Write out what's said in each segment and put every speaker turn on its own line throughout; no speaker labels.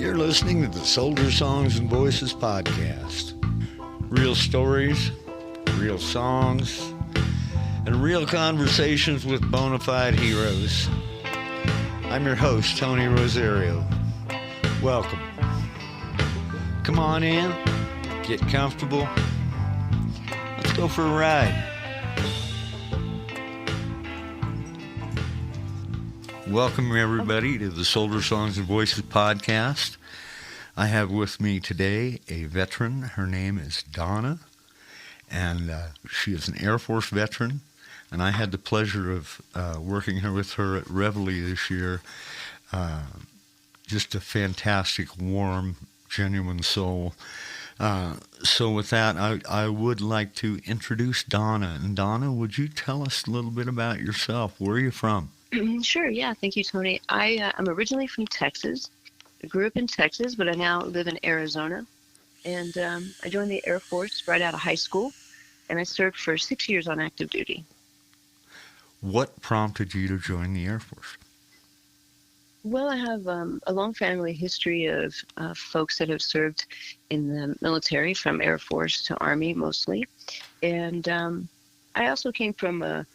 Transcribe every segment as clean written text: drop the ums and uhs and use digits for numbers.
You're listening to the Soldier Songs and Voices podcast. Real stories, real songs, and real conversations with bona fide heroes. I'm your host, Tony Rosario. Welcome. Come on in, get comfortable. Let's go for a ride. Welcome, everybody, to the Soldier Songs and Voices podcast. I have with me today a veteran. Her name is Donna, and she is an Air Force veteran. And I had the pleasure of working with her at Reveille this year. Just a fantastic, warm, genuine soul. So with that, I would like to introduce Donna. And Donna, would you tell us a little bit about yourself? Where are you from?
Sure, yeah. Thank you, Tony. I'm originally from Texas. I grew up in Texas, but I now live in Arizona. And I joined the Air Force right out of high school, and I served for 6 years on active duty.
What prompted you to join the Air Force?
Well, I have a long family history of folks that have served in the military, from Air Force to Army mostly. And I also came from a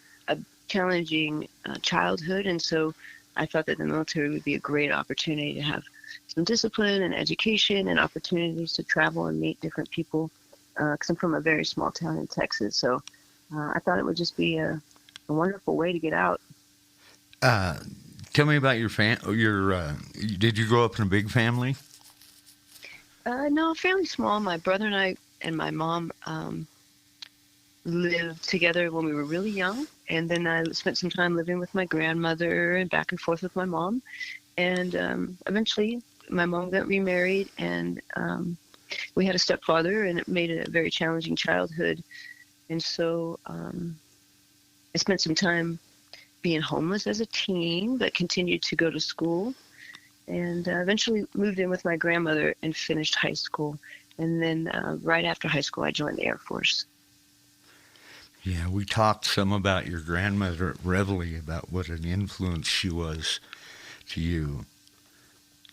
challenging childhood, and so I thought that the military would be a great opportunity to have some discipline and education and opportunities to travel and meet different people, because I'm from a very small town in Texas. So I thought it would just be a wonderful way to get out.
Tell me about your did you grow up in a big family?
No, fairly small. My brother and I and my mom lived together when we were really young, and then I spent some time living with my grandmother and back and forth with my mom. And eventually my mom got remarried, and we had a stepfather, and it made it a very challenging childhood. And so I spent some time being homeless as a teen, but continued to go to school, and eventually moved in with my grandmother and finished high school. And then right after high school, I joined the Air Force.
Yeah, we talked some about your grandmother at Reveille, about what an influence she was to you.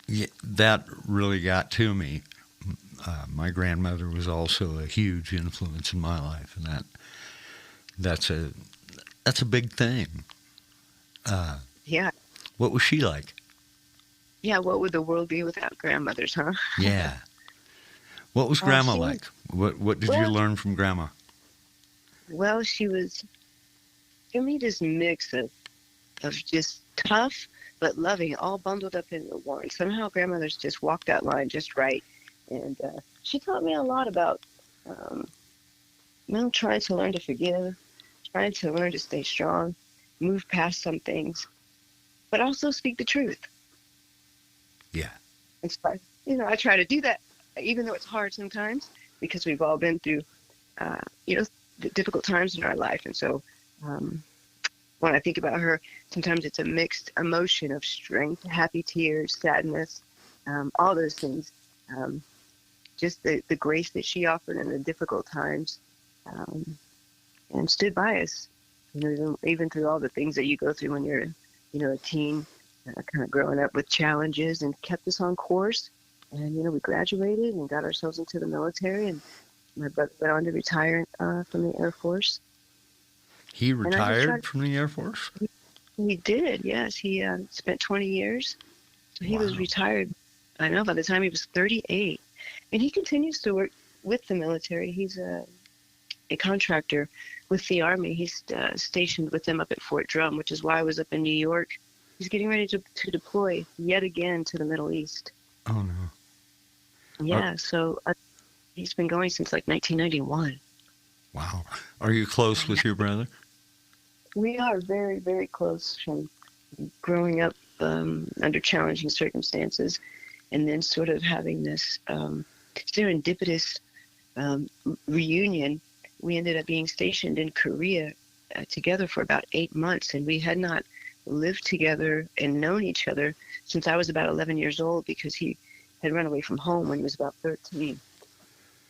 Yeah, that really got to me. My grandmother was also a huge influence in my life, and that's a big thing.
Yeah.
What was she like?
Yeah, what would the world be without grandmothers, huh?
Yeah. What was Grandma like? What did you learn from Grandma?
Well, she was, for me, this mix of just tough but loving, all bundled up into one. Somehow grandmothers just walked that line just right. And she taught me a lot about, trying to learn to forgive, trying to learn to stay strong, move past some things, but also speak the truth.
Yeah.
And so, I try to do that, even though it's hard sometimes, because we've all been through, difficult times in our life. And so when I think about her, sometimes it's a mixed emotion of strength, happy tears, sadness, all those things. Just the grace that she offered in the difficult times, and stood by us, even through all the things that you go through when you're, a teen, kind of growing up with challenges, and kept us on course. And, we graduated and got ourselves into the military, and my brother went on to retire from the Air Force.
He retired from the Air Force?
He did, yes. He spent 20 years. So he was retired, I know, by the time he was 38. And he continues to work with the military. He's a contractor with the Army. He's stationed with them up at Fort Drum, which is why I was up in New York. He's getting ready to deploy yet again to the Middle East.
Oh, no.
Yeah, so he's been going since like 1991.
Wow. Are you close with your brother?
We are very, very close, from growing up under challenging circumstances, and then sort of having this serendipitous reunion. We ended up being stationed in Korea together for about 8 months, and we had not lived together and known each other since I was about 11 years old, because he had run away from home when he was about 13.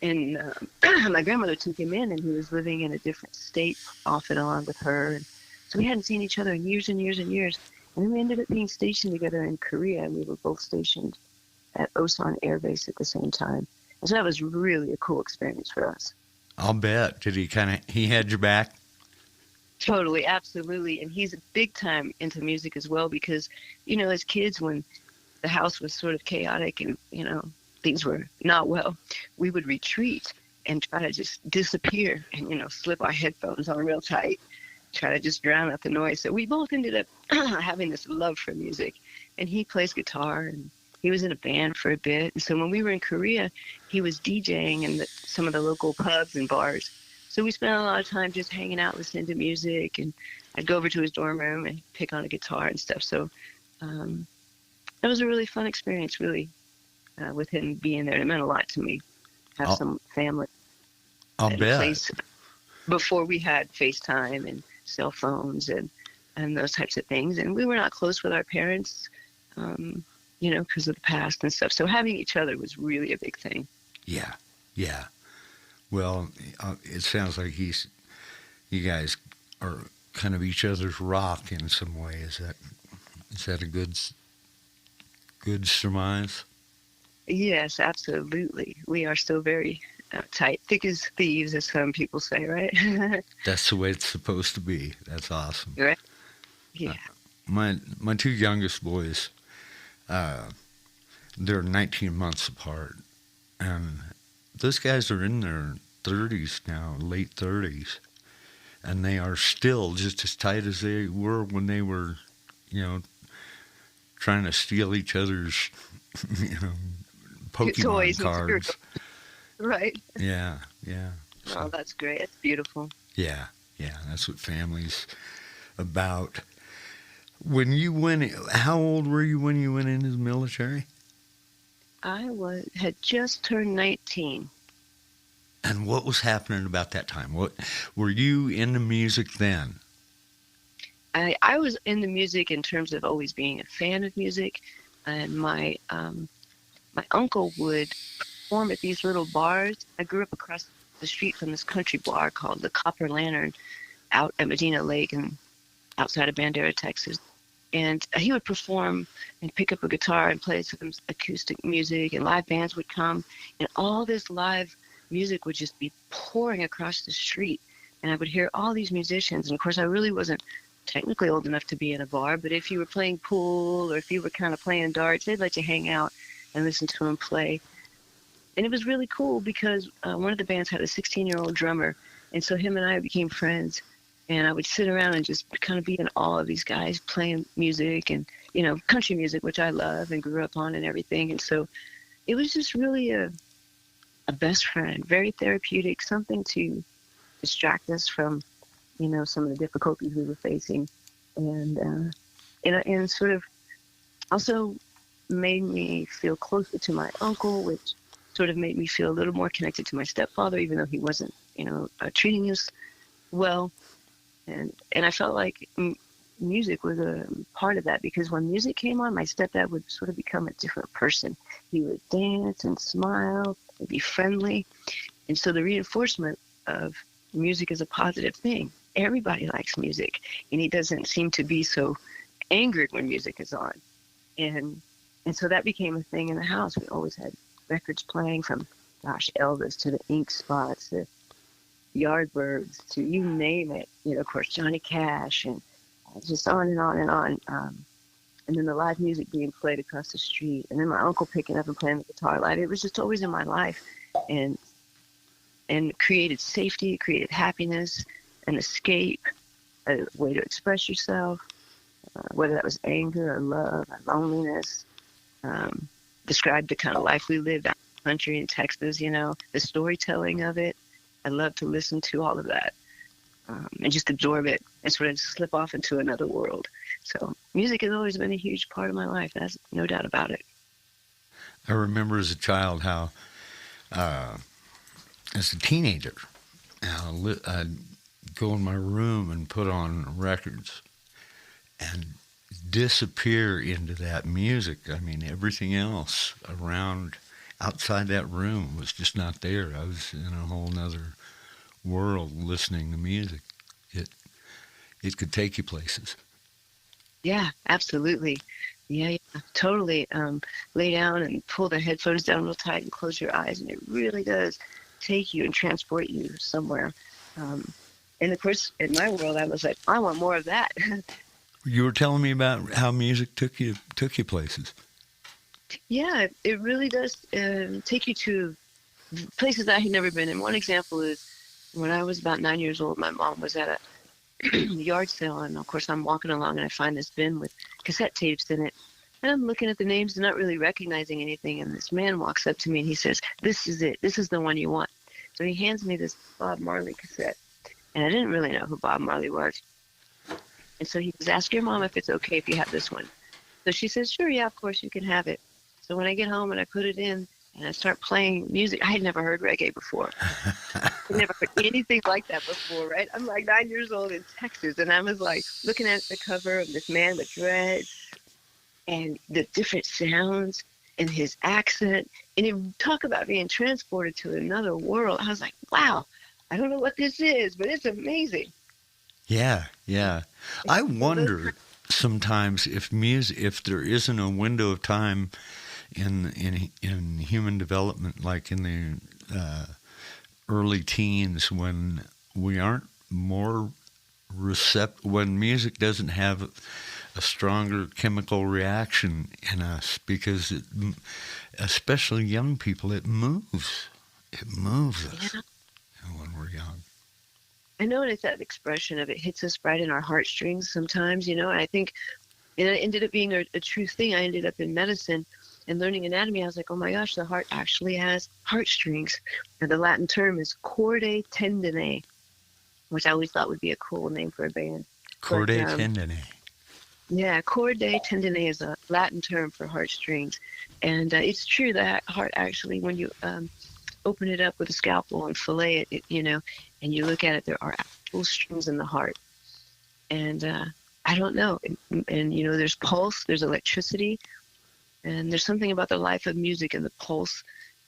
And my grandmother took him in, and he was living in a different state off and on with her. And so we hadn't seen each other in years and years and years. And then we ended up being stationed together in Korea, and we were both stationed at Osan Air Base at the same time. And so that was really a cool experience for us.
I'll bet. Did he had your back?
Totally, absolutely. And he's big time into music as well because, as kids, when the house was sort of chaotic and, things were not well, we would retreat and try to just disappear and, slip our headphones on real tight, try to just drown out the noise. So we both ended up having this love for music. And he plays guitar and he was in a band for a bit. And so when we were in Korea, he was DJing in some of the local pubs and bars. So we spent a lot of time just hanging out, listening to music, and I'd go over to his dorm room and pick on a guitar and stuff. So it was a really fun experience, really, with him being there. It meant a lot to me, have some family
I'll bet.
Place before we had FaceTime and cell phones and those types of things. And we were not close with our parents, because of the past and stuff. So having each other was really a big thing.
Yeah. Well, it sounds like you guys are kind of each other's rock in some way. Is that a good surmise?
Yes, absolutely. We are still very tight, thick as thieves, as some people say, right?
That's the way it's supposed to be. That's awesome.
Right? Yeah.
My two youngest boys, they're 19 months apart, and those guys are in their 30s now, late 30s, and they are still just as tight as they were when they were, trying to steal each other's, Pokemon
toys
cards.
Right.
Yeah. So,
oh, that's great. That's beautiful.
Yeah. That's what family's about. When you went, how old were you when you went into the military?
I had just turned 19.
And what was happening about that time? What were you into music then?
I was into music in terms of always being a fan of music, and my uncle would perform at these little bars. I grew up across the street from this country bar called the Copper Lantern, out at Medina Lake and outside of Bandera, Texas. And he would perform and pick up a guitar and play some acoustic music, and live bands would come, and all this live music would just be pouring across the street. And I would hear all these musicians. And of course, I really wasn't technically old enough to be in a bar, but if you were playing pool or if you were kind of playing darts, they'd let you hang out and listen to them play. And it was really cool because one of the bands had a 16-year-old drummer. And so him and I became friends. And I would sit around and just kind of be in awe of these guys playing music and, country music, which I love and grew up on and everything. And so it was just really a best friend, very therapeutic, something to distract us from, some of the difficulties we were facing. And sort of also made me feel closer to my uncle, which sort of made me feel a little more connected to my stepfather, even though he wasn't, treating us well. And I felt like music was a part of that, because when music came on, my stepdad would sort of become a different person. He would dance and smile and be friendly. And so the reinforcement of music is a positive thing. Everybody likes music, and he doesn't seem to be so angered when music is on. And so that became a thing in the house. We always had records playing from, Elvis to the Ink Spots, to Yardbirds, to you name it. Of course, Johnny Cash, and just on and on and on. And then the live music being played across the street, and then my uncle picking up and playing the guitar live. It was just always in my life, and created safety, created happiness, an escape, a way to express yourself, whether that was anger or love or loneliness. Described the kind of life we lived out in the country in Texas, the storytelling of it. I love to listen to all of that and just absorb it and sort of slip off into another world. So music has always been a huge part of my life. There's no doubt about it.
I remember as a child how, as a teenager, I'd go in my room and put on records and disappear into that music. I mean, everything else around, outside that room was just not there. I was in a whole nother world listening to music. It could take you places.
Yeah, absolutely. Yeah, yeah, totally. Lay down and pull the headphones down real tight and close your eyes, and it really does take you and transport you somewhere. Um, and of course, in my world, I was like, I want more of that.
You were telling me about how music took you places.
Yeah, it really does take you to places that I had never been. And one example is when I was about 9 years old, my mom was at a yard sale, and of course, I'm walking along and I find this bin with cassette tapes in it. And I'm looking at the names and not really recognizing anything. And this man walks up to me and he says, "This is it. This is the one you want." So he hands me this Bob Marley cassette. And I didn't really know who Bob Marley was. And so he says, "Ask your mom if it's okay if you have this one." So she says, "Sure, yeah, of course you can have it." So when I get home and I put it in and I start playing music, I had never heard reggae before. I never heard anything like that before, right? I'm like 9 years old in Texas, and I was like looking at the cover of this man with dreads and the different sounds and his accent. And it talk about being transported to another world. I was like, wow, I don't know what this is, but it's amazing.
Yeah, yeah. I wonder sometimes if there isn't a window of time in human development, like in the early teens, when we aren't more when music doesn't have a stronger chemical reaction in us, because especially young people, it moves us.
Yeah.
When we're young.
I know it's that expression of it hits us right in our heartstrings sometimes, and I think it ended up being a true thing. I ended up in medicine and learning anatomy. I was like, oh my gosh, the heart actually has heartstrings. And the Latin term is corde tendine, which I always thought would be a cool name for a band.
Corde tendine.
Yeah, corde tendine is a Latin term for heartstrings. And it's true that heart actually, when you open it up with a scalpel and fillet it, and you look at it, there are actual strings in the heart. And I don't know. And there's pulse, there's electricity, and there's something about the life of music and the pulse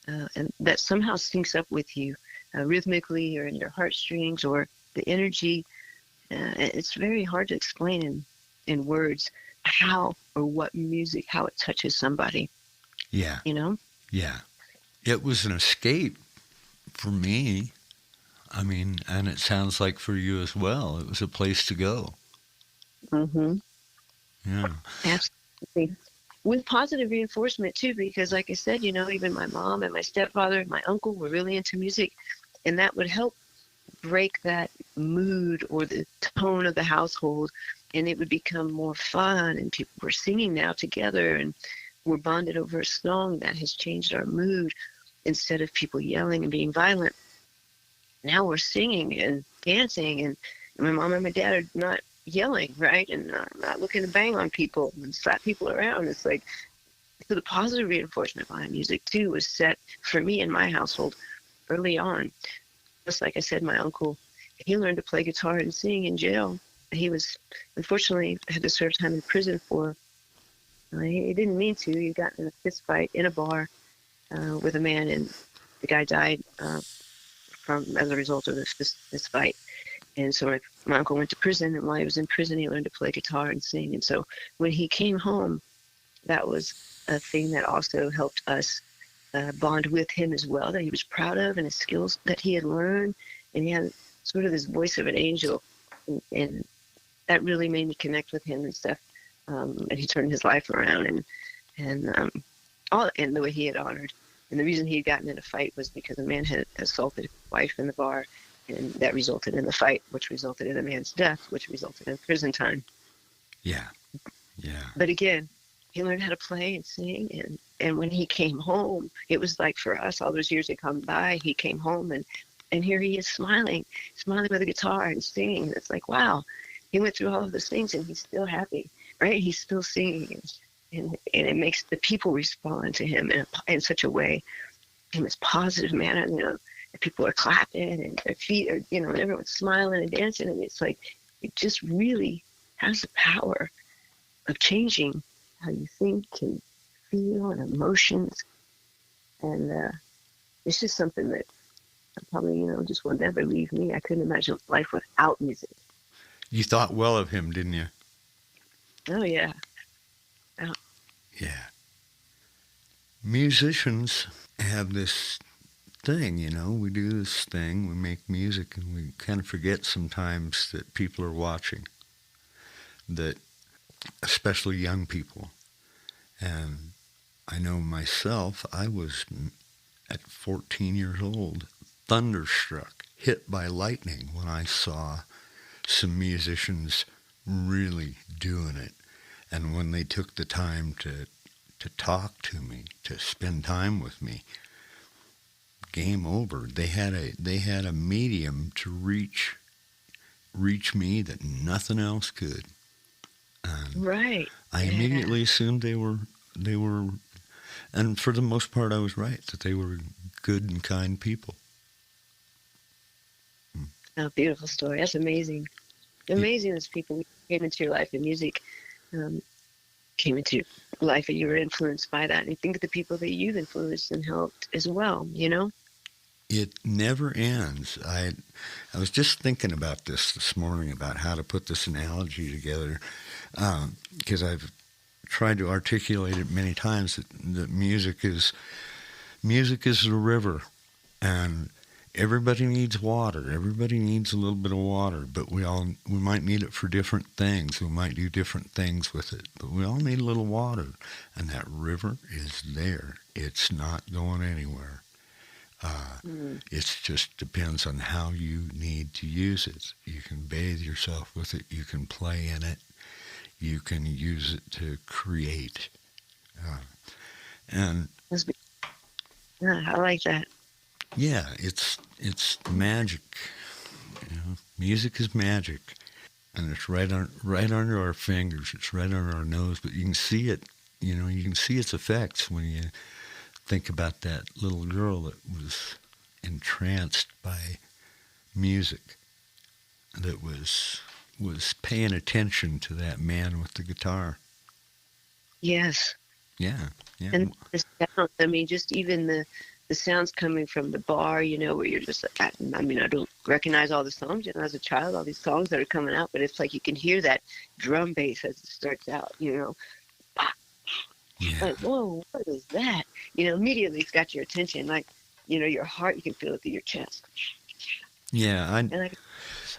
and that somehow syncs up with you rhythmically or in your heartstrings or the energy. It's very hard to explain in words how or what music, how it touches somebody.
Yeah.
Yeah.
It was an escape for me. I mean, and it sounds like for you as well. It was a place to go.
Mm-hmm.
Yeah.
Absolutely. With positive reinforcement too, because like I said, even my mom and my stepfather and my uncle were really into music, and that would help break that mood or the tone of the household, and it would become more fun, and people were singing now together, and we're bonded over a song that has changed our mood. Instead of people yelling and being violent, now we're singing and dancing, and my mom and my dad are not yelling, right, and not looking to bang on people and slap people around. It's like, so the positive reinforcement behind music too was set for me in my household early on. Just like I said, my uncle, he learned to play guitar and sing in jail. He was, unfortunately, had to serve time in prison for, he didn't mean to. He got in a fist fight in a bar with a man, and the guy died as a result of this fight. And so my uncle went to prison, and while he was in prison, he learned to play guitar and sing. And so when he came home, that was a thing that also helped us bond with him as well, that he was proud of, and his skills that he had learned. And he had sort of this voice of an angel, and that really made me connect with him and stuff. And he turned his life around, and the way he had honored. And the reason he had gotten in a fight was because a man had assaulted his wife in the bar, and that resulted in the fight, which resulted in the man's death, which resulted in prison time.
Yeah, yeah.
But again, he learned how to play and sing, and when he came home, it was like for us, all those years had come by, he came home, and here he is smiling with a guitar and singing. And it's like, wow, he went through all of those things, and he's still happy, right? He's still singing, and it makes the people respond to him in such a way, in this positive manner, and people are clapping, and their feet are, and everyone's smiling and dancing, and it's like, it just really has the power of changing how you think and feel and emotions, and it's just something that probably, just will never leave me. I couldn't imagine life without music.
You thought well of him, didn't you?
Oh, yeah.
Yeah. Musicians have this thing, we do this thing, we make music, and we kind of forget sometimes that people are watching, that especially young people. And I know myself, I was at 14 years old, thunderstruck, hit by lightning when I saw some musicians really doing it. And when they took the time to talk to me, to spend time with me, game over. They had a medium to reach me that nothing else could. And
Right.
I immediately assumed they were, and for the most part, I was right, that they were good and kind people.
Oh, beautiful story. That's amazing. Amazing as people came into your life and music came into your life and you were influenced by that. And you think of the people that you've influenced and helped as well,
It never ends. I was just thinking about this morning, about how to put this analogy together, because I've tried to articulate it many times that music is the river, and everybody needs water. Everybody needs a little bit of water, but we might need it for different things. We might do different things with it, but we all need a little water, and that river is there. It's not going anywhere. It just depends on how you need to use it. You can bathe yourself with it. You can play in it. You can use it to create. And
yeah, I like that.
yeah, it's magic. Music is magic, and it's right under our fingers. It's right under our nose, but you can see it. You can see its effects when you think about that little girl that was entranced by music, that was paying attention to that man with the guitar.
Yes.
Yeah.
And the sound, just even the sounds coming from the bar, where you're just like, I don't recognize all the songs, as a child, all these songs that are coming out, but it's like you can hear that drum bass as it starts out,
Yeah.
Like, whoa, what is that? Immediately it's got your attention. Like, your heart, you can feel it through your chest.
Yeah,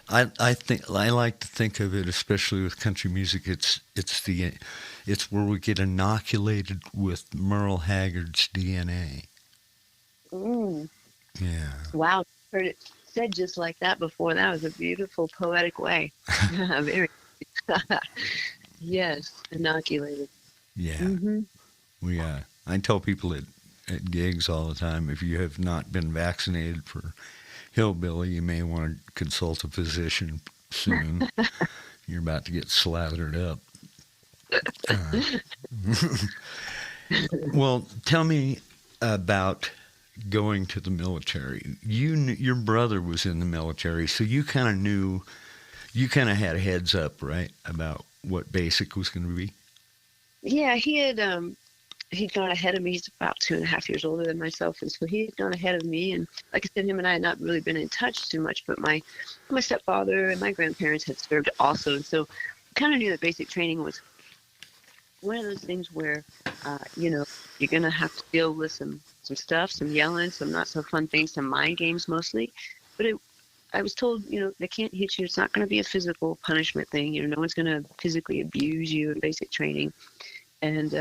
I think I like to think of it, especially with country music. It's where we get inoculated with Merle Haggard's DNA. Yeah.
Wow, heard it said just like that before. That was a beautiful poetic way. Very. Yes, inoculated.
Yeah.
Mm-hmm.
I tell people at gigs all the time, if you have not been vaccinated for hillbilly, you may want to consult a physician soon. You're about to get slathered up. Well, tell me about going to the military. Your brother was in the military, so you kind of had a heads up, right, about what basic was going to be?
Yeah, he'd gone ahead of me. He's about 2.5 years older than myself, and so he had gone ahead of me. And like I said, him and I had not really been in touch too much, but my stepfather and my grandparents had served also, and so I kind of knew that basic training was one of those things where, you're going to have to deal with some stuff, some yelling, some not so fun things, some mind games mostly. But I was told, they can't hit you. It's not going to be a physical punishment thing. No one's going to physically abuse you in basic training. And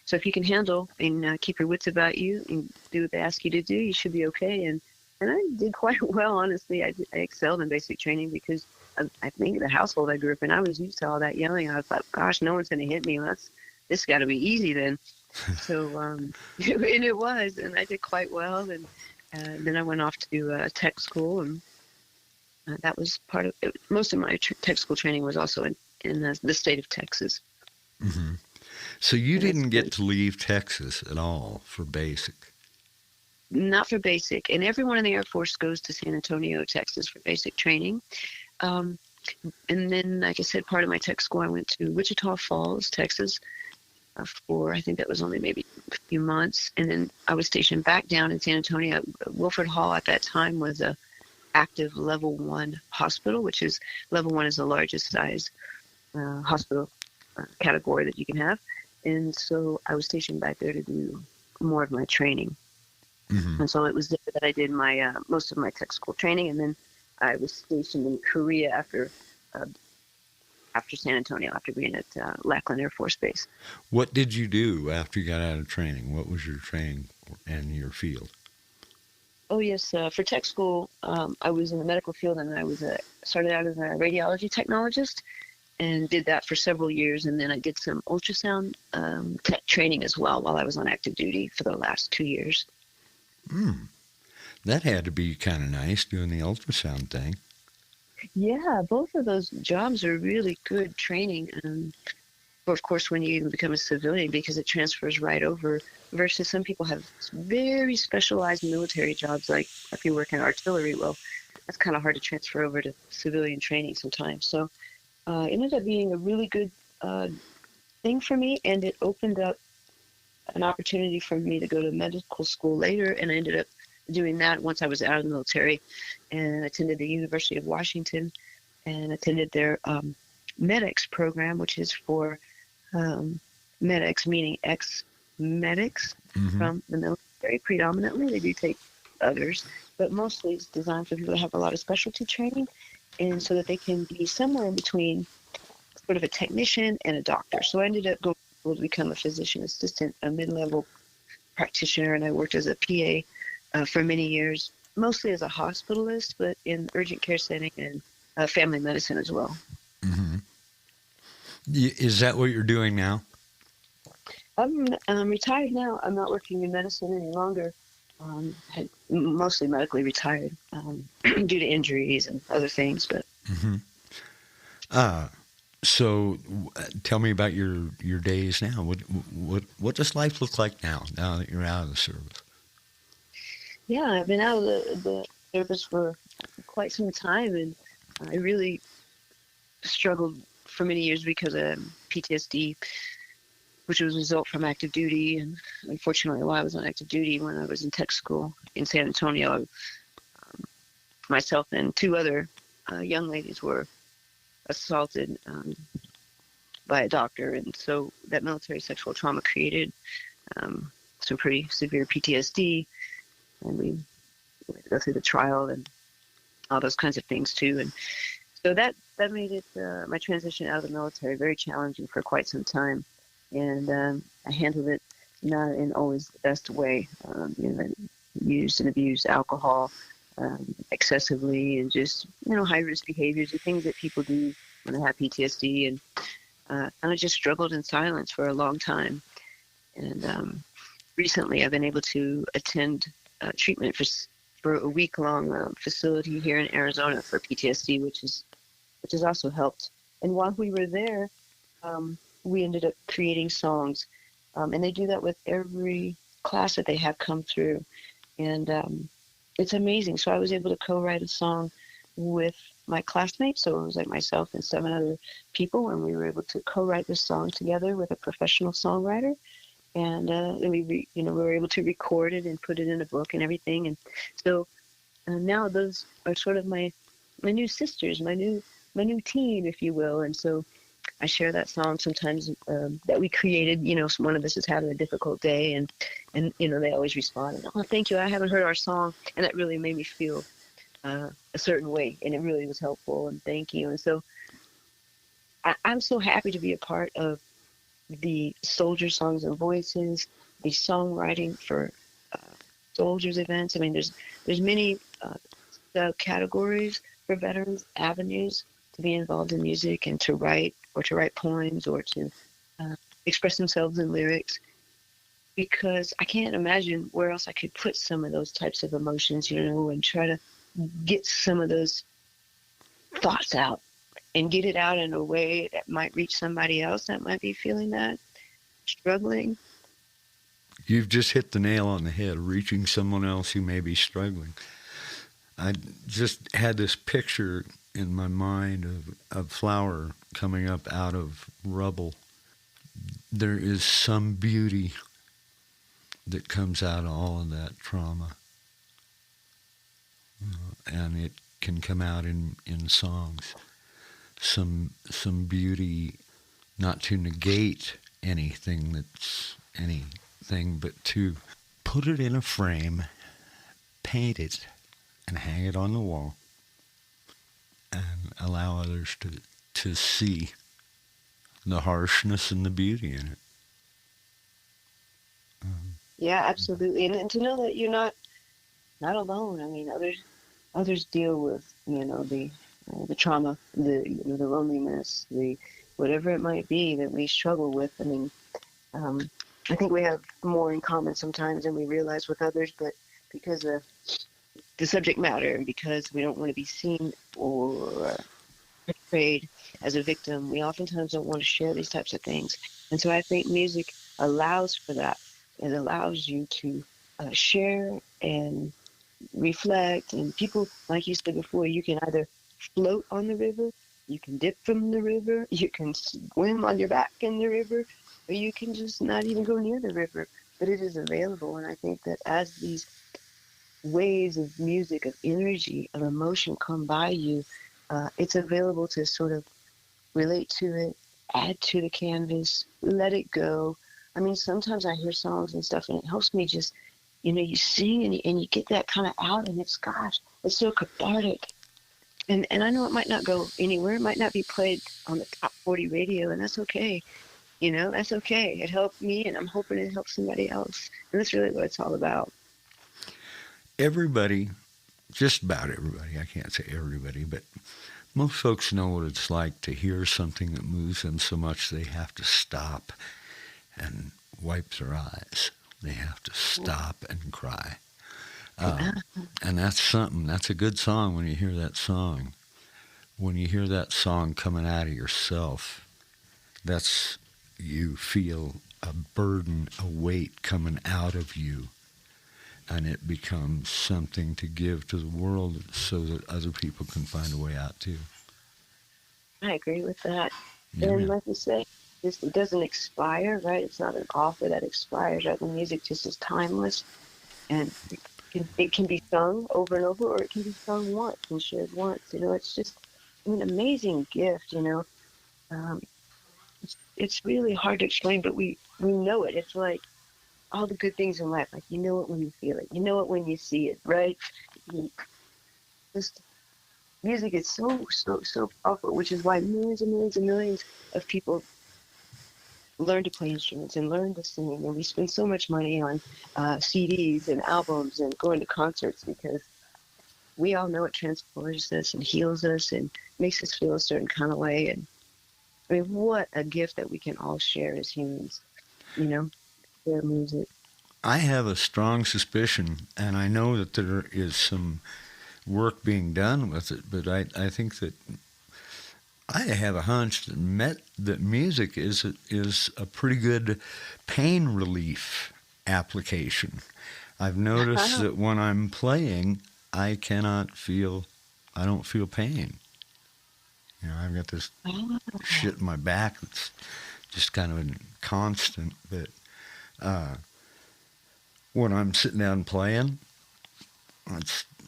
so if you can handle and keep your wits about you and do what they ask you to do, you should be okay. And I did quite well, honestly. I excelled in basic training because I think the household I grew up in, I was used to all that yelling. I thought, gosh, no one's going to hit me. This got to be easy then. So, and it was, and I did quite well. And then I went off to tech school, and that was part of it. Most of my tech school training was also in the state of Texas.
Mm-hmm. So you didn't get to leave Texas at all for basic?
Not for basic. And everyone in the Air Force goes to San Antonio, Texas for basic training. And then, like I said, part of my tech school, I went to Wichita Falls, Texas, for, I think that was only maybe a few months. And then I was stationed back down in San Antonio. Wilford Hall at that time was a active level 1 hospital, which is level 1 is the largest size hospital category that you can have. And so I was stationed back there to do more of my training.
Mm-hmm.
And so it was there that I did my most of my tech school training, and then I was stationed in Korea after San Antonio, after being at Lackland Air Force Base.
What did you do after you got out of training? What was your training and your field?
Oh yes, for tech school, I was in the medical field, and I was started out as a radiology technologist, and did that for several years, and then I did some ultrasound tech training as well while I was on active duty for the last 2 years.
That had to be kind of nice doing the ultrasound thing.
Yeah, both of those jobs are really good training. Of course, when you become a civilian, because it transfers right over, versus some people have very specialized military jobs, like if you work in artillery, well, that's kind of hard to transfer over to civilian training sometimes. So it ended up being a really good thing for me, and it opened up an opportunity for me to go to medical school later, and I ended up doing that once I was out of the military, and attended the University of Washington and attended their medics program, which is for medics, meaning ex-medics from the military predominantly. They do take others, but mostly it's designed for people that have a lot of specialty training, and so that they can be somewhere in between sort of a technician and a doctor. So I ended up going to become a physician assistant, a mid-level practitioner, and I worked as a PA for many years, mostly as a hospitalist, but in urgent care setting and family medicine as well.
Mm-hmm. Is that what you're doing now?
I'm retired now. I'm not working in medicine any longer. Had mostly medically retired due to injuries and other things. But
so tell me about your days now. What does life look like now that you're out of the service?
Yeah, I've been out of the service for quite some time, and I really struggled for many years because of PTSD, which was a result from active duty. And unfortunately, while I was on active duty, when I was in tech school in San Antonio, myself and two other young ladies were assaulted by a doctor. And so that military sexual trauma created some pretty severe PTSD. And we had to go through the trial and all those kinds of things too. And so that made it my transition out of the military very challenging for quite some time. And I handled it not in always the best way. I used and abused alcohol excessively, and just high risk behaviors and things that people do when they have PTSD. And kind of just struggled in silence for a long time. And recently, I've been able to attend treatment for a week-long facility here in Arizona for PTSD, which has also helped. And while we were there, we ended up creating songs, and they do that with every class that they have come through, and it's amazing. So I was able to co-write a song with my classmates, so it was like myself and 7 other people, and we were able to co-write this song together with a professional songwriter. And then we were able to record it and put it in a book and everything. And so now those are sort of my new sisters, my new team, if you will. And so I share that song sometimes that we created. One of us is having a difficult day, and they always respond, "Oh, thank you. I haven't heard our song," and that really made me feel a certain way, and it really was helpful. And thank you. And so I'm so happy to be a part of the Soldier Songs and Voices, the songwriting for soldiers events. I mean, there's many categories for veterans, avenues to be involved in music and to write poems or to express themselves in lyrics, because I can't imagine where else I could put some of those types of emotions, and try to get some of those thoughts out and get it out in a way that might reach somebody else that might be feeling that, struggling.
You've just hit the nail on the head, reaching someone else who may be struggling. I just had this picture in my mind of a flower coming up out of rubble. There is some beauty that comes out of all of that trauma. And it can come out in songs. Some beauty, not to negate anything but to put it in a frame, paint it, and hang it on the wall, and allow others to see the harshness and the beauty in it.
Yeah, absolutely. And to know that you're not alone. I mean, others deal with, the trauma, the loneliness, the whatever it might be that we struggle with. I mean, I think we have more in common sometimes than we realize with others, but because of the subject matter and because we don't want to be seen or portrayed as a victim, we oftentimes don't want to share these types of things. And so I think music allows for that. It allows you to share and reflect. And people, like you said before, you can either float on the river, you can dip from the river, you can swim on your back in the river, or you can just not even go near the river. But it is available. And I think that as these waves of music, of energy, of emotion come by you, it's available to sort of relate to it, add to the canvas, let it go. I mean, sometimes I hear songs and stuff, and it helps me just, you sing and you get that kind of out, and it's so cathartic. And I know it might not go anywhere. It might not be played on the top 40 radio, and that's okay. That's okay. It helped me, and I'm hoping it helps somebody else. And that's really what it's all about.
Everybody, just about everybody, I can't say everybody, but most folks know what it's like to hear something that moves them so much they have to stop and wipe their eyes. They have to stop and cry. And that's something. That's a good song when you hear that song. When you hear that song coming out of yourself, you feel a burden, a weight coming out of you. And it becomes something to give to the world so that other people can find a way out too.
I agree with that.
Yeah,
and like you say, it doesn't expire, right? It's not an offer that expires, right? The music just is timeless, and it can be sung over and over, or it can be sung once and shared once. It's just an amazing gift. It's really hard to explain, but we know it. It's like all the good things in life. Like, you know it when you feel it. You know it when you see it, right? Just music is so, so, so powerful, which is why millions and millions and millions of people learn to play instruments and learn to sing. And we spend so much money on CDs and albums and going to concerts because we all know it transports us and heals us and makes us feel a certain kind of way. And I mean, what a gift that we can all share as humans, their music.
I have a strong suspicion, and I know that there is some work being done with it, but I think that I have a hunch that music is a pretty good pain relief application. I've noticed that when I'm playing, I don't feel pain. I've got this shit in my back that's just kind of a constant, but when I'm sitting down playing,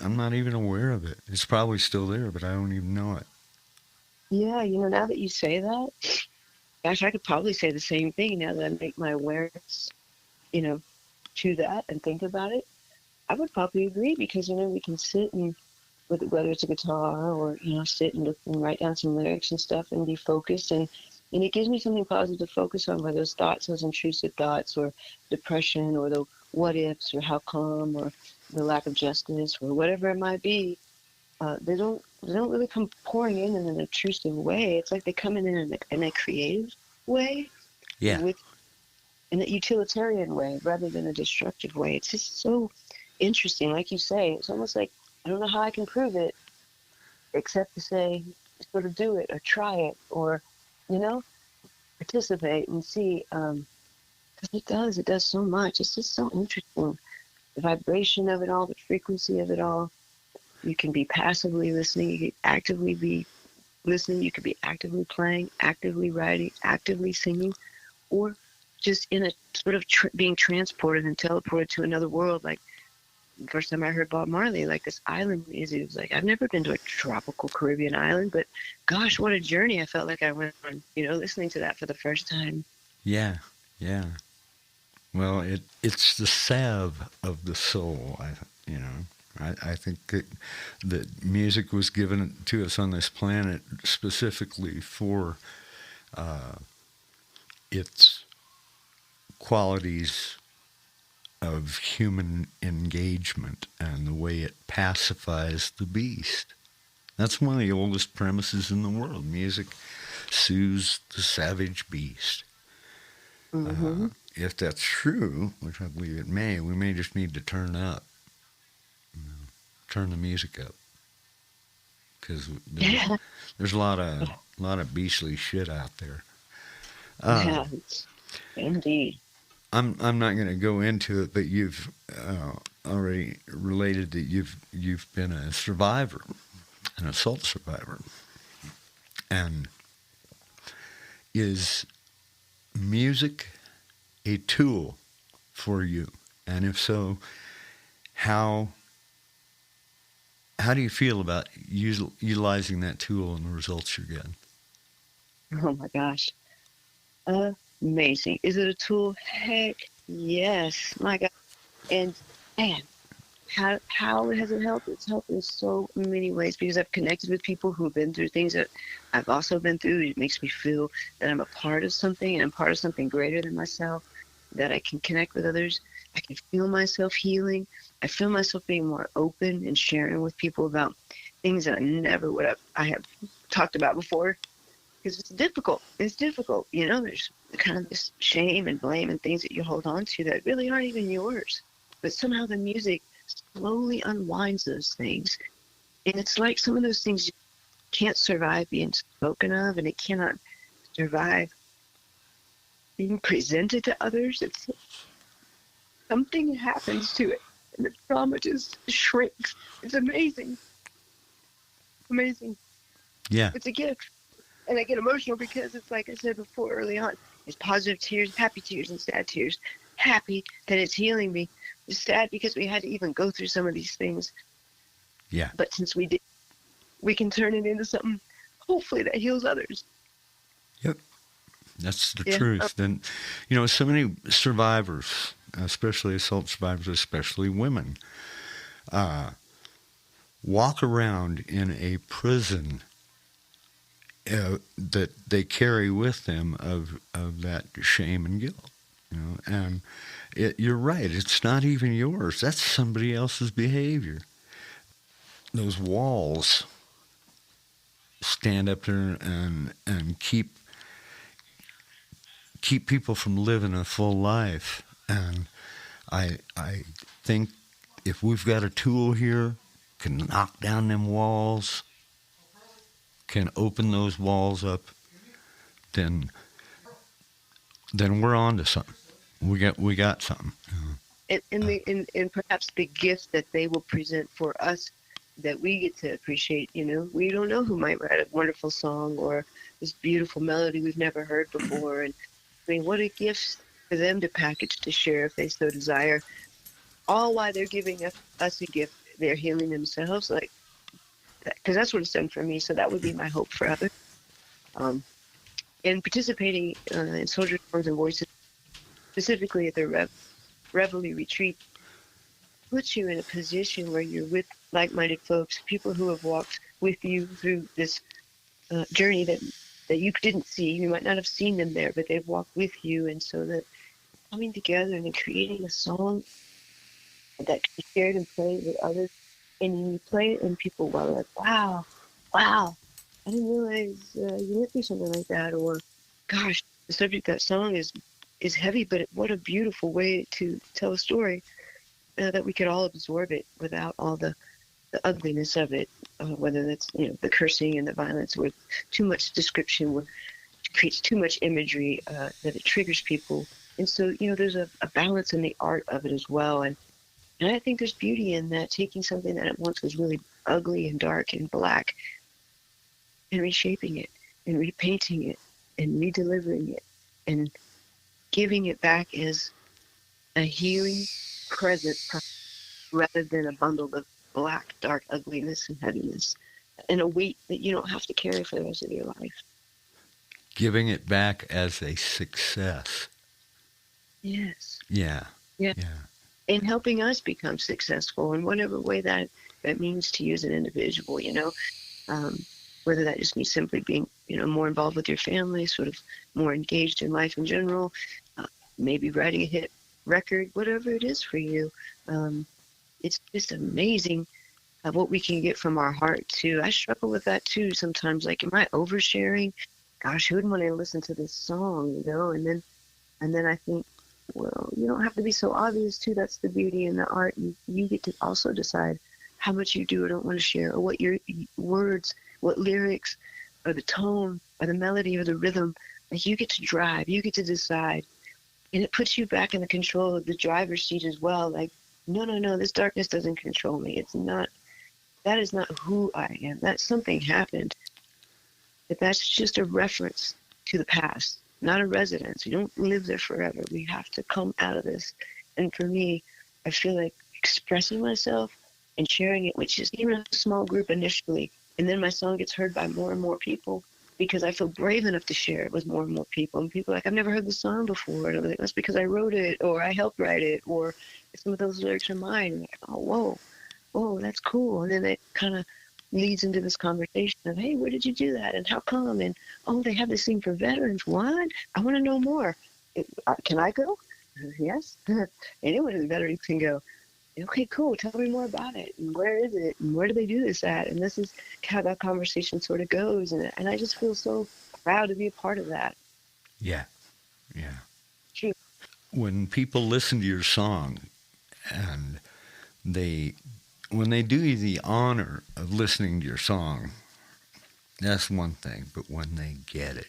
I'm not even aware of it. It's probably still there, but I don't even know it.
Yeah, now that you say that, gosh, I could probably say the same thing now that I make my awareness, to that and think about it. I would probably agree because, we can sit and, whether it's a guitar or, sit and look and write down some lyrics and stuff and be focused. And it gives me something positive to focus on, whether those thoughts, those intrusive thoughts, or depression, or the what ifs, or how come, or the lack of justice, or whatever it might be. They don't really come pouring in an intrusive way. It's like they come in a creative way,
yeah,
in a utilitarian way rather than a destructive way. It's just so interesting, like you say. It's almost like I don't know how I can prove it, except to say, sort of do it or try it or, participate and see. Because it does so much. It's just so interesting. The vibration of it all, the frequency of it all. You can be passively listening. You can actively be listening. You could be actively playing, actively writing, actively singing, or just in a sort of being transported and teleported to another world. Like the first time I heard Bob Marley, like this island music, it was like, I've never been to a tropical Caribbean island, but gosh, what a journey I felt like I went on, listening to that for the first time.
Yeah, yeah. Well, it's the salve of the soul. I think that music was given to us on this planet specifically for its qualities of human engagement and the way it pacifies the beast. That's one of the oldest premises in the world. Music soothes the savage beast.
Mm-hmm.
If that's true, which I believe it may, we may just need to turn the music up, because
Yeah.
there's a lot of beastly shit out there. Uh,
Yeah. Indeed.
I'm not going to go into it, but you've already related that you've been a survivor, an assault survivor, and is music a tool for you? And if so, how how do you feel about utilizing that tool and the results you're getting?
Oh my gosh. Amazing. Is it a tool? Heck yes. My God. And man, how has it helped? It's helped in so many ways because I've connected with people who've been through things that I've also been through. It makes me feel that I'm a part of something and I'm part of something greater than myself, that I can connect with others. I can feel myself healing. I feel myself being more open and sharing with people about things that I never would have talked about before, because it's difficult. It's difficult. There's kind of this shame and blame and things that you hold on to that really aren't even yours. But somehow the music slowly unwinds those things. And it's like some of those things can't survive being spoken of, and it cannot survive being presented to others. It's something happens to it, and the trauma just shrinks. It's amazing. Amazing.
Yeah,
It's a gift. And I get emotional because it's like I said before early on. It's positive tears, happy tears, and sad tears. Happy that it's healing me. It's sad because we had to even go through some of these things.
yeah,
But since we did, we can turn it into something, hopefully, that heals others.
yep. That's the
Yeah.
truth. And so many survivors, especially assault survivors, especially women, walk around in a prison that they carry with them of that shame and guilt. And you're right. It's not even yours. That's somebody else's behavior. Those walls stand up there and keep people from living a full life. And I think if we've got a tool here, can knock down them walls, can open those walls up, then we're on to something. We got something.
And perhaps the gift that they will present for us that we get to appreciate. We don't know who might write a wonderful song or this beautiful melody we've never heard before. And I mean, what a gift for them to package to share if they so desire. All while they're giving us a gift, they're healing themselves, like that, because that's what it's done for me. So that would be my hope for others. Um, and participating in Soldier Songs and Voices, specifically at the Reveille retreat, puts you in a position where you're with like-minded folks, people who have walked with you through this journey that you didn't see. You might not have seen them there, but they've walked with you. And so that coming together and creating a song that can be shared and played with others, and you play it and people were like, wow, I didn't realize you went through something like that, or gosh, the subject of that song is heavy, but what a beautiful way to tell a story, that we could all absorb it without all the ugliness of it, whether that's the cursing and the violence, with too much description, where it creates too much imagery, that it triggers people. And so there's a balance in the art of it as well. And I think there's beauty in that, taking something that at once was really ugly and dark and black, and reshaping it and repainting it and redelivering it and giving it back as a healing present, rather than a bundle of black, dark ugliness and heaviness, and a weight that you don't have to carry for the rest of your life.
giving it back as a success.
Yes.
Yeah.
Yeah.
Yeah.
And helping us become successful in whatever way that means to you as an individual, whether that just means simply being, more involved with your family, sort of more engaged in life in general, maybe writing a hit record, whatever it is for you. It's just amazing what we can get from our heart too. I struggle with that too sometimes. Like, am I oversharing? Gosh, who would want to listen to this song, And then I think, well, you don't have to be so obvious too. That's the beauty in the art. You get to also decide how much you do or don't want to share, or what your words, what lyrics, or the tone, or the melody, or the rhythm. Like, you get to drive. You get to decide, and it puts you back in the control of the driver's seat as well. Like, no, this darkness doesn't control me. It's not. That is not who I am. That something happened. But that's just a reference to the past, not a residence. We don't live there forever. We have to come out of this. And for me, I feel like expressing myself and sharing it, which is even a small group initially, and then my song gets heard by more and more people because I feel brave enough to share it with more and more people. And people are like, I've never heard the song before. And I'm like, that's because I wrote it, or I helped write it, or some of those lyrics are mine. And I'm like, oh, whoa, that's cool. And then it kind of leads into this conversation of, hey, where did you do that? And how come? And, oh, they have this thing for veterans. What? I want to know more. Can I go? Yes. Anyone who's a veteran can go. Okay, cool. Tell me more about it. And where is it? And where do they do this at? And this is how that conversation sort of goes. And I just feel so proud to be a part of that.
Yeah. Yeah.
True.
When people listen to your song and when they do you the honor of listening to your song, that's one thing. But when they get it,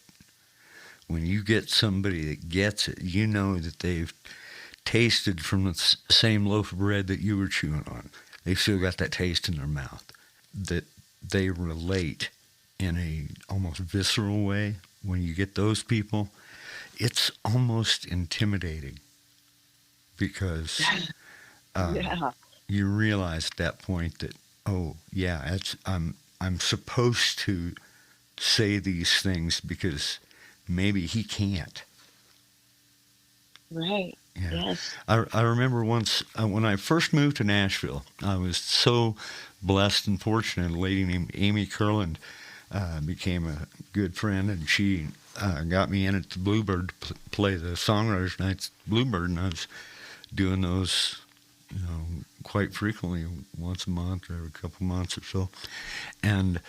when you get somebody that gets it, you know that they've tasted from the same loaf of bread that you were chewing on. They've still got that taste in their mouth. That they relate in a almost visceral way. When you get those people, it's almost intimidating because
Yeah.
you realize at that point that, oh yeah, I'm supposed to say these things because maybe he can't.
Right.
Yeah.
Yes.
I remember once when I first moved to Nashville, I was so blessed and fortunate. A lady named Amy Kurland became a good friend, and she got me in at the Bluebird to play the Songwriters Nights Bluebird, and I was doing those, quite frequently, once a month or every couple months or so. And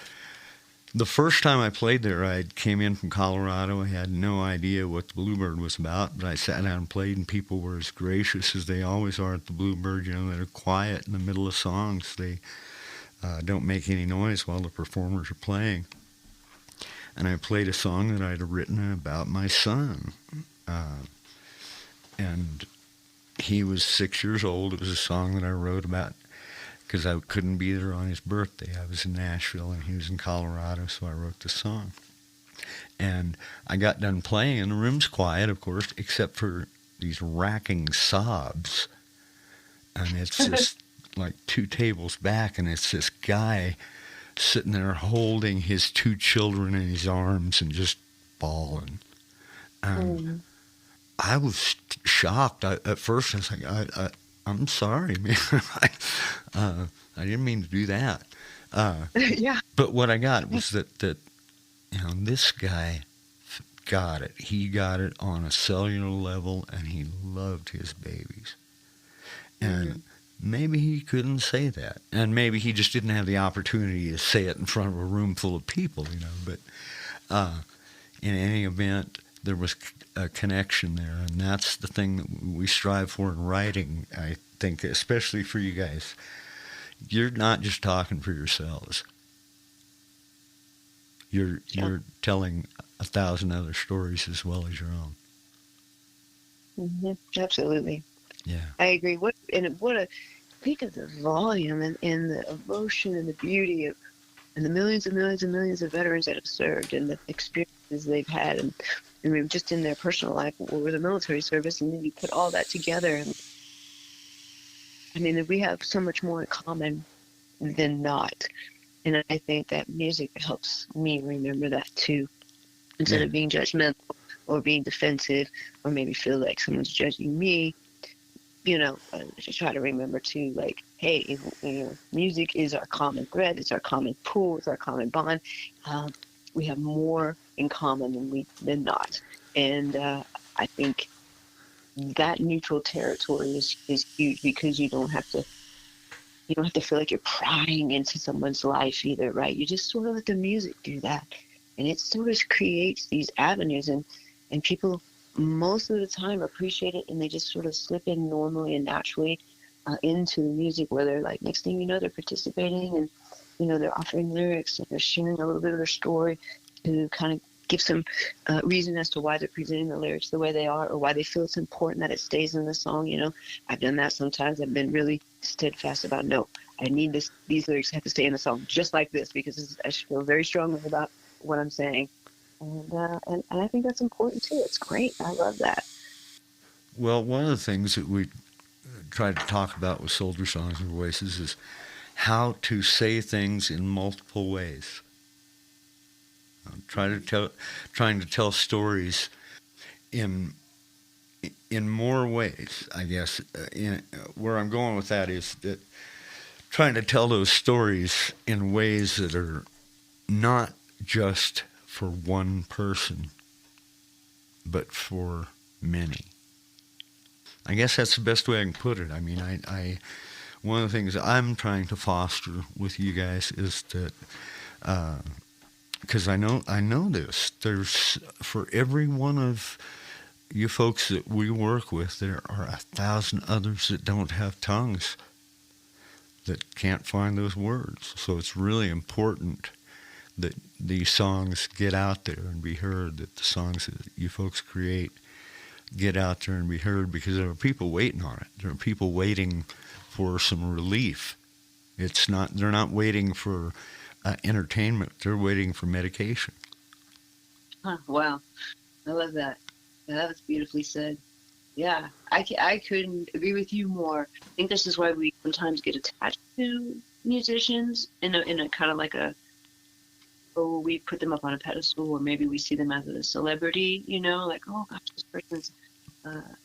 the first time I played there, I came in from Colorado. I had no idea what the Bluebird was about, but I sat down and played, and people were as gracious as they always are at the Bluebird. They're quiet in the middle of songs. They don't make any noise while the performers are playing. And I played a song that I'd written about my son. And he was 6 years old. It was a song that I wrote about because I couldn't be there on his birthday. I was in Nashville and he was in Colorado, so I wrote the song. And I got done playing, and the room's quiet, of course, except for these racking sobs. And it's just like 2 tables back, and it's this guy sitting there holding his 2 children in his arms and just bawling. I was shocked. At first, I was like, I'm sorry, man. I didn't mean to do that.
Yeah.
But what I got was that this guy got it. He got it on a cellular level, and he loved his babies. And maybe he couldn't say that. And maybe he just didn't have the opportunity to say it in front of a room full of people, But in any event, there was a connection there, and that's the thing that we strive for in writing, I think, especially for you guys. You're not just talking for yourselves. You're telling 1,000 other stories as well as your own.
Mm-hmm. Absolutely.
Yeah.
I agree. Think of the volume and the emotion and the beauty of, and the millions and millions and millions of veterans that have served, and the experiences they've had, and just in their personal life or the military service, and then you put all that together. And we have so much more in common than not. And I think that music helps me remember that too. instead of being judgmental or being defensive, or maybe feel like someone's judging me. Just try to remember to, like, hey, music is our common thread, it's our common pool, it's our common bond. We have more in common than not, and I think that neutral territory is huge, because you don't have to feel like you're prying into someone's life either, right? You just sort of let the music do that, and it sort of creates these avenues, and people most of the time appreciate it, and they just sort of slip in normally and naturally into the music, where they're like, next thing you know, they're participating, and they're offering lyrics, and they're sharing a little bit of their story to kind of give some reason as to why they're presenting the lyrics the way they are, or why they feel it's important that it stays in the song. I've done that sometimes. I've been really steadfast about, no, I need these lyrics have to stay in the song just like this, because I feel very strongly about what I'm saying. And I think that's important too. It's great. I love that.
Well, one of the things that we try to talk about with Soldier Songs and Voices is how to say things in multiple ways. Trying to tell stories in more ways, I guess. Where I'm going with that is that trying to tell those stories in ways that are not just for one person, but for many. I guess that's the best way I can put it. I mean, I one of the things I'm trying to foster with you guys is that, because I know this, there's, for every one of you folks that we work with, there are 1,000 others that don't have tongues, that can't find those words. So it's really important that these songs get out there and be heard, that the songs that you folks create get out there and be heard, because there are people waiting on it. There are people waiting for some relief. They're not waiting for entertainment. They're waiting for medication.
Wow. I love that. Yeah, that was beautifully said. Yeah, I couldn't agree with you more. I think this is why we sometimes get attached to musicians in a kind of like we put them up on a pedestal, or maybe we see them as a celebrity, like, oh gosh, this person's,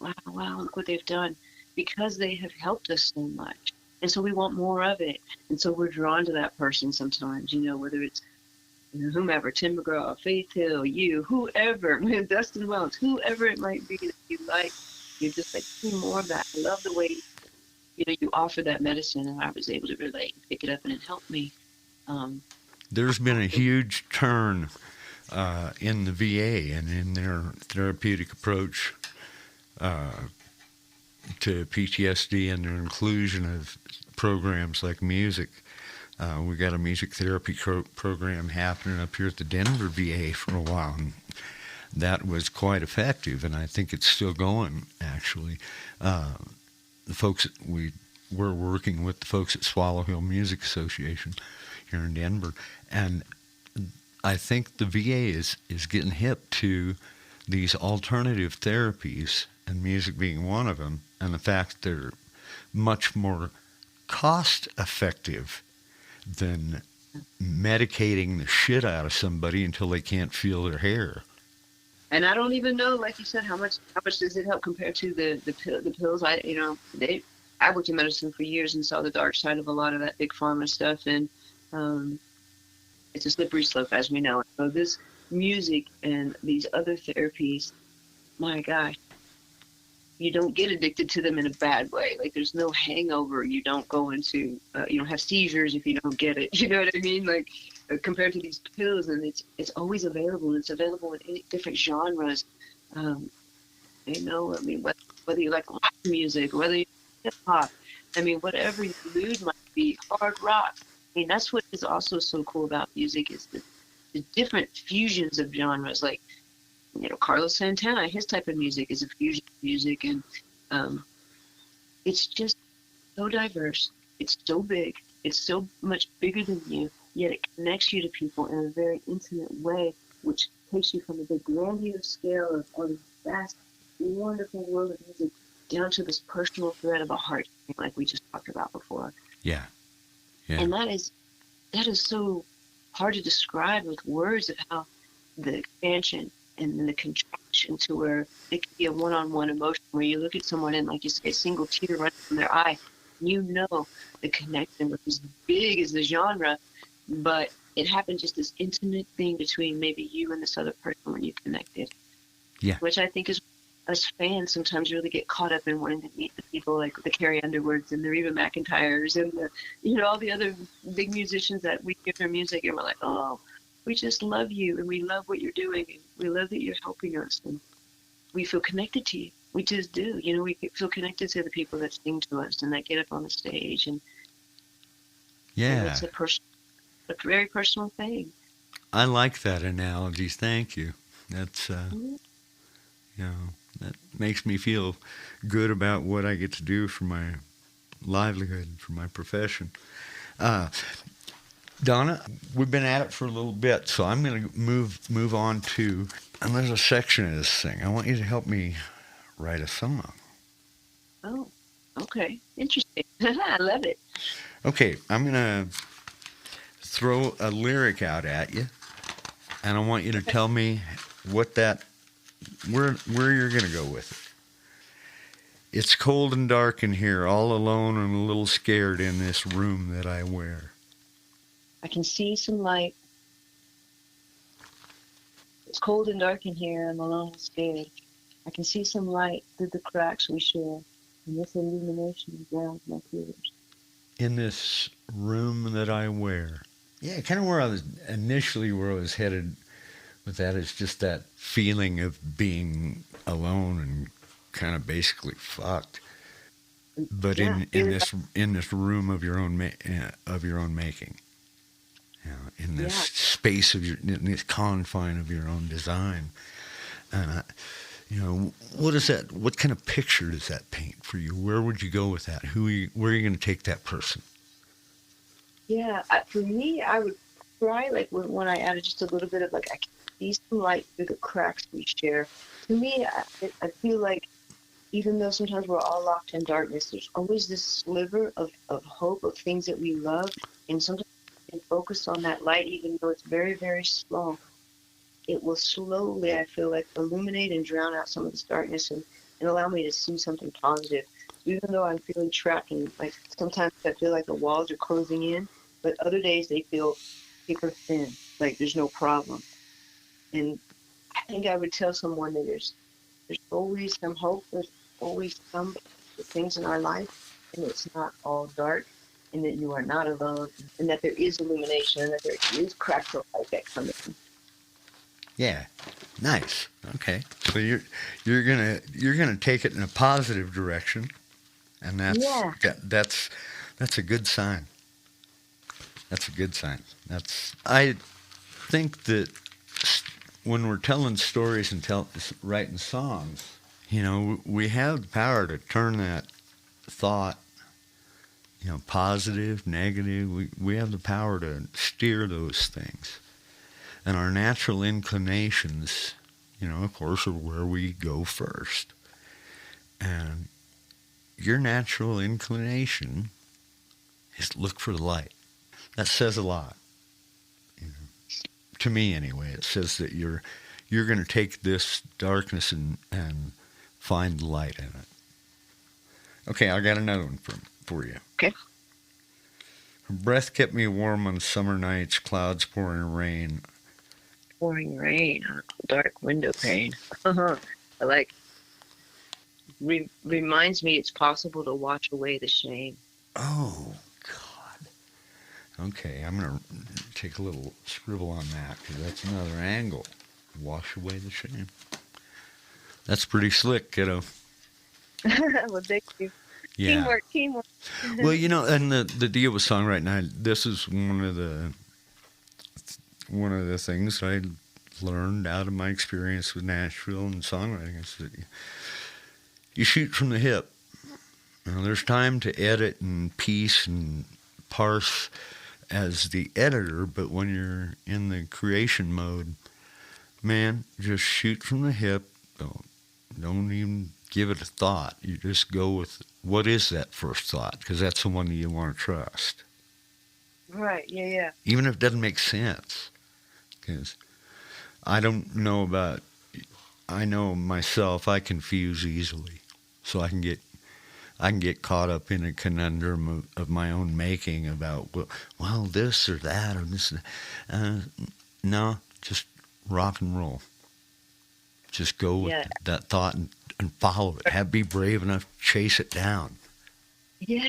wow, look what they've done, because they have helped us so much. And so we want more of it. And so we're drawn to that person sometimes, whether it's whomever, Tim McGraw, Faith Hill, whoever, Dustin Wells, whoever it might be that you like. You're just like, see more of that. I love the way, you offer that medicine, and I was able to relate, pick it up, and it helped me.
There's been a huge turn in the VA and in their therapeutic approach to PTSD, and their inclusion of programs like music. We got a music therapy program happening up here at the Denver VA for a while, and that was quite effective, and I think it's still going, actually. The folks we're working with, the folks at Swallow Hill Music Association here in Denver, and I think the VA is getting hip to these alternative therapies, and music being one of them, and the fact they're much more cost effective than medicating the shit out of somebody until they can't feel their hair.
And I don't even know, like you said, how much does it help compared to the pills? I worked in medicine for years and saw the dark side of a lot of that big pharma stuff, and it's a slippery slope, as we know. So this music and these other therapies, my gosh, you don't get addicted to them in a bad way. Like, there's no hangover. You don't go into, you don't have seizures if you don't get it. You know what I mean? Like, compared to these pills, and it's always available. And it's available in different genres. I mean, whether you like rock music, whether you like hip hop, I mean, whatever your mood might be, hard rock. I mean, that's what is also so cool about music, is the different fusions of genres. Like, Carlos Santana, his type of music is a fusion music, and it's just so diverse. It's so big. It's so much bigger than you, yet it connects you to people in a very intimate way, which takes you from the big grandiose scale of this vast, wonderful world of music down to this personal thread of a heart, like we just talked about before.
Yeah.
And that is so hard to describe with words, of how the expansion and then the contraction, to where it can be a one-on-one emotion where you look at someone and, like you say, a single tear runs from their eye. You know the connection was as big as the genre, but it happened just this intimate thing between maybe you and this other person when you connected.
Yeah.
Which I think is, us fans sometimes really get caught up in wanting to meet the people like the Carrie Underwoods and the Reba McEntyres and all the other big musicians that we hear their music and we're like, oh, we just love you and we love what you're doing and we love that you're helping us and we feel connected to you. We just do. We feel connected to the people that sing to us and that get up on the stage, and it's a very personal thing.
I like that analogy. Thank you. That's that makes me feel good about what I get to do for my livelihood, for my profession. Donna, we've been at it for a little bit, so I'm going to move on to, and there's a section of this thing. I want you to help me write a song.
Oh, okay. Interesting. I love it.
Okay, I'm going to throw a lyric out at you, and I want you to tell me where you're going to go with it. It's cold and dark in here, all alone and a little scared in this room that I wear.
I can see some light. It's cold and dark in here, I'm alone and scared. I can see some light through the cracks we share, and this illumination drowns my tears.
In this room that I wear. Yeah, kind of where I was headed with that is just that feeling of being alone and kind of basically fucked. But in this room of your own making. In this space in this confine of your own design. What is that? What kind of picture does that paint for you? Where would you go with that? Where are you going to take that person?
Yeah, for me, I would try, like, when I added just a little bit of, like, I can see some light through the cracks we share. To me, I feel like even though sometimes we're all locked in darkness, there's always this sliver of hope, of things that we love, and sometimes we can focus on that light, even though it's very, very slow. It will slowly, I feel like, illuminate and drown out some of this darkness and allow me to see something positive. Even though I'm feeling trapped, and like sometimes I feel like the walls are closing in, but other days they feel paper thin, like there's no problem. And I think I would tell someone that there's always some hope, there's always some things in our life, and it's not all dark, and that you are not alone, and that there is illumination, and that there is cracks of light that come in.
Yeah, nice. Okay, so you're gonna take it in a positive direction, and that's a good sign. That's a good sign. I think that when we're telling stories and writing songs, we have the power to turn that thought, positive, negative. We have the power to steer those things. And our natural inclinations, of course, are where we go first. And your natural inclination is look for the light. That says a lot. To me, anyway, it says that you're going to take this darkness and find the light in it. Okay, I got another one for you.
Okay.
Her breath kept me warm on summer nights, clouds pouring rain.
Pouring rain on a dark window pane. I like. Reminds me it's possible to wash away the shame.
Oh, God. Okay, I'm going to take a little scribble on that because that's another angle. Wash away the shame. That's pretty slick, kiddo.
Well, thank you. Yeah. Teamwork.
Well, and the deal with songwriting, this is one of the things I learned out of my experience with Nashville and songwriting is that you shoot from the hip. There's time to edit and piece and parse as the editor, but when you're in the creation mode, man, just shoot from the hip. Don't even give it a thought. You just go with what is that first thought, because that's the one you want to trust.
Right, yeah.
Even if it doesn't make sense. Because I don't know about, I know myself, I confuse easily. So I can get caught up in a conundrum of my own making about, well, this or that or this. No, just rock and roll. Just go with that thought and follow it. Be brave enough to chase it down.
Yeah.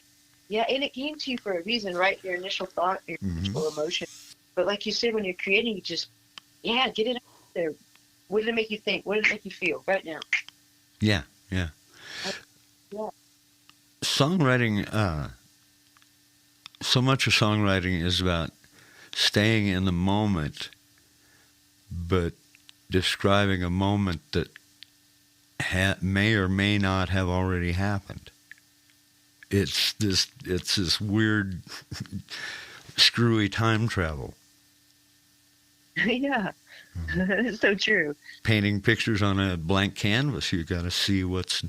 Yeah, and it came to you for a reason, right? Your initial thought, your initial emotion. But like you said, when you're creating, you just, get it out there. What did it make you think? What did it make you feel right now?
Yeah.
Yeah.
Songwriting, so much of songwriting is about staying in the moment, but describing a moment that may or may not have already happened. It's this weird, screwy time travel.
Yeah, it's so true.
Painting pictures on a blank canvas, you got to see what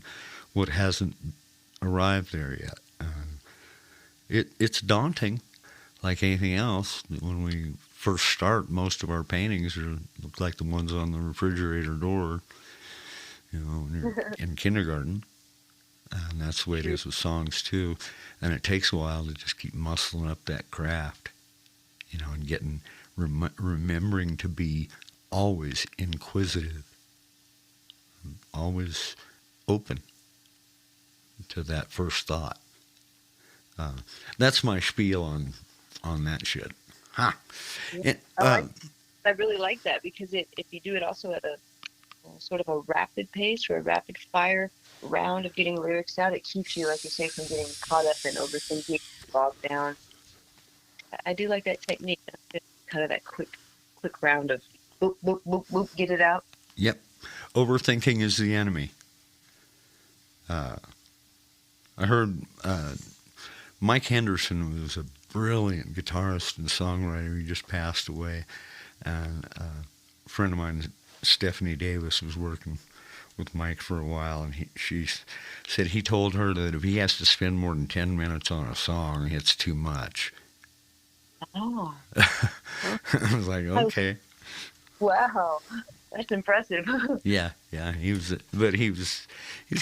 hasn't arrived there yet. It's daunting, like anything else. When we first start, most of our paintings look like the ones on the refrigerator door, when you're in kindergarten. And that's the way it is with songs too. And it takes a while to just keep muscling up that craft, and getting remembering to be always inquisitive, always open to that first thought. That's my spiel on that shit. Ha!
Yeah. I really like that because if you do it also at a sort of a rapid pace or a rapid fire round of getting lyrics out, it keeps you, like you say, from getting caught up in overthinking, bogged down. I do like that technique. Kind of that quick round of boop, boop, boop, boop, get it out.
Yep. Overthinking is the enemy. I heard Mike Henderson was a brilliant guitarist and songwriter. He just passed away. And a friend of mine, Stephanie Davis, was working with Mike for a while, and she said he told her that if he has to spend more than 10 minutes on a song, it's too much.
Oh.
I was like, okay.
Wow. That's impressive.
Yeah, he was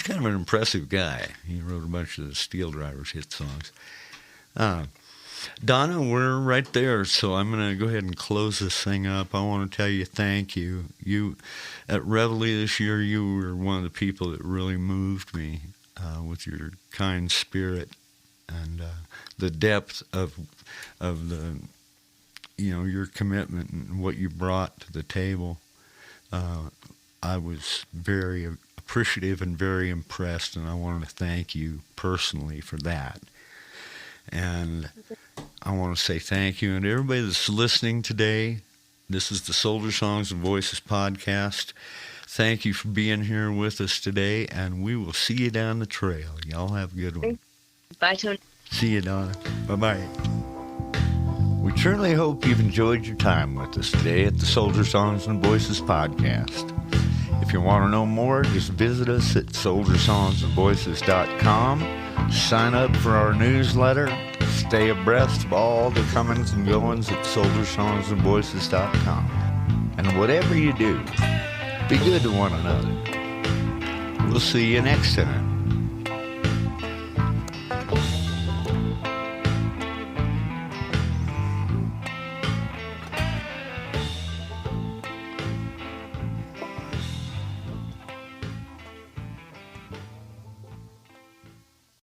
kind of an impressive guy. He wrote a bunch of the Steel Drivers hit songs. Donna, we're right there, so I'm going to go ahead and close this thing up. I want to tell you thank you. You, at Reveille this year, you were one of the people that really moved me with your kind spirit and the depth of the, your commitment and what you brought to the table. I was very appreciative and very impressed, and I wanted to thank you personally for that. And I want to say thank you. And everybody that's listening today, this is the Soldier Songs and Voices podcast. Thank you for being here with us today, and we will see you down the trail. Y'all have a good one.
Bye, Tony.
See you, Donna. Bye-bye. We truly hope you've enjoyed your time with us today at the Soldier Songs and Voices podcast. If you want to know more, just visit us at soldiersongsandvoices.com. Sign up for our newsletter. Stay abreast of all the comings and goings at soldiersongsandvoices.com. And whatever you do, be good to one another. We'll see you next time.